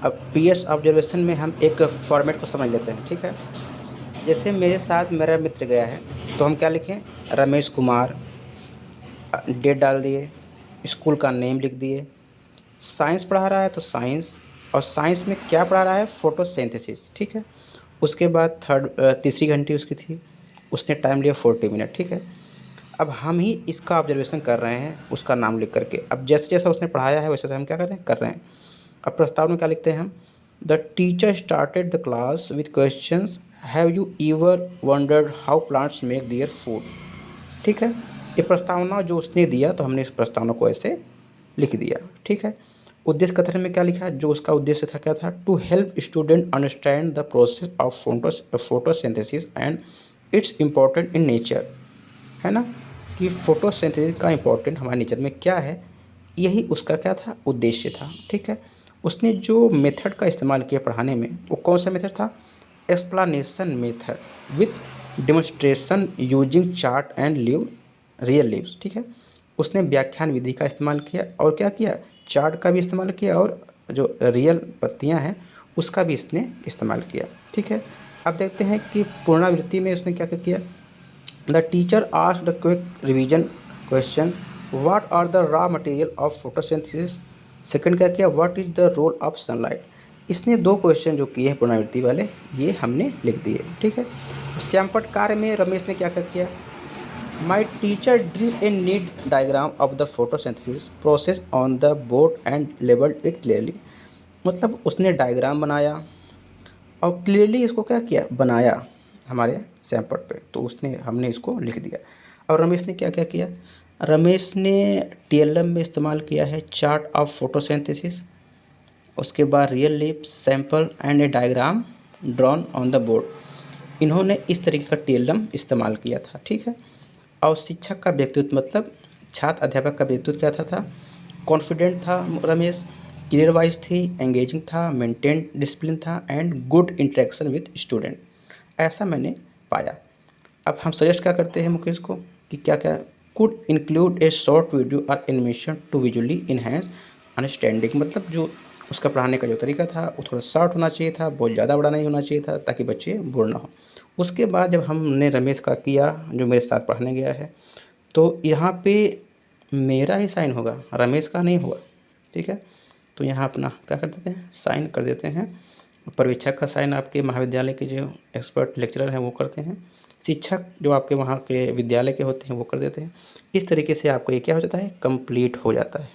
अब PS observation में हम एक फॉर्मेट को समझ लेते हैं, ठीक है। जैसे मेरे साथ मेरा मित्र गया है, तो हम क्या लिखें, रमेश कुमार, डेट डाल दिए, स्कूल का नेम लिख दिए, साइंस पढ़ा रहा है तो साइंस, और साइंस में क्या पढ़ा रहा है, फोटोसिंथेसिस, ठीक है। उसके बाद तीसरी घंटी उसकी थी, उसने टाइम लिया 40 मिनट, ठीक है। अब हम ही इसका ऑब्जर्वेशन कर रहे हैं उसका नाम लिख करके। अब जैसे जैसा उसने पढ़ाया है वैसे वैसे हम क्या कर रहे हैं। अब प्रस्ताव में क्या लिखते हैं हम, the teacher started the class with questions, have you ever wondered how plants make their food, ठीक है। ये प्रस्तावना जो उसने दिया तो हमने इस प्रस्तावना को ऐसे लिख दिया, ठीक है। उद्देश्य कथन में क्या लिखा, जो उसका उद्देश्य था क्या था, to help student understand the process of photosynthesis and its important in nature, है ना, कि फोटोसिंथेसिस का इम्पोर्टेंट हमारे नेचर में क्या है, यही उसका क्या था, उद्देश्य था, ठीक है। उसने जो मेथड का इस्तेमाल किया पढ़ाने में, वो कौन सा मेथड था, explanation method with demonstration using chart and real leaves, ठीक है। उसने व्याख्यान विधि का इस्तेमाल किया और क्या किया, चार्ट का भी इस्तेमाल किया, और जो रियल पत्तियां हैं उसका भी इसने इस्तेमाल किया, ठीक है। अब देखते हैं कि पुनरावृत्ति में उसने क्या क्या किया। The teacher asked the quick revision question, what are the raw material of photosynthesis. Second क्या किया, what is the role of sunlight. इसने दो क्वेश्चन जो किए हैं पुनरावृत्ति वाले, ये हमने लिख दिए, ठीक है। श्यामपट्ट कार्य में रमेश ने क्या क्या किया, my teacher ड्रीव A NEET diagram of the photosynthesis process on the board and labelled it clearly. मतलब उसने डायग्राम बनाया और क्लियरली इसको क्या किया, बनाया हमारे सैमपट पे, तो उसने हमने इसको लिख दिया। और रमेश ने क्या क्या किया, रमेश ने टीएलएम में इस्तेमाल किया है चार्ट ऑफ फोटोसिंथेसिस, उसके बाद real leaf sample and A diagram drawn on the board. इन्होंने इस तरीके का टीएलएम इस्तेमाल किया था, ठीक है। और शिक्षक का व्यक्तित्व मतलब छात्र अध्यापक का व्यक्तित्व क्या था, कॉन्फिडेंट था रमेश, क्लियर वाइज थी, एंगेजिंग था, मेंटेन डिसिप्लिन था and good interaction with student, ऐसा मैंने पाया। अब हम सजेस्ट क्या करते हैं मुकेश को कि क्या क्या, could include a short video और animation to visually enhance understanding. मतलब जो उसका पढ़ाने का जो तरीका था वो थोड़ा शॉर्ट होना चाहिए था, बहुत ज़्यादा बड़ा नहीं होना चाहिए था, ताकि बच्चे बोर ना हो। उसके बाद जब हमने रमेश का किया जो मेरे साथ पढ़ने गया है, तो यहाँ पे मेरा ही साइन होगा, रमेश का नहीं होगा, ठीक है। तो यहाँ अपना क्या कर देते हैं, साइन कर देते हैं। पर्यवेक्षक का साइन आपके महाविद्यालय के जो एक्सपर्ट लेक्चरर हैं वो करते हैं, शिक्षक जो आपके वहाँ के विद्यालय के होते हैं वो कर देते हैं। इस तरीके से आपको ये क्या हो जाता है, कंप्लीट हो जाता है।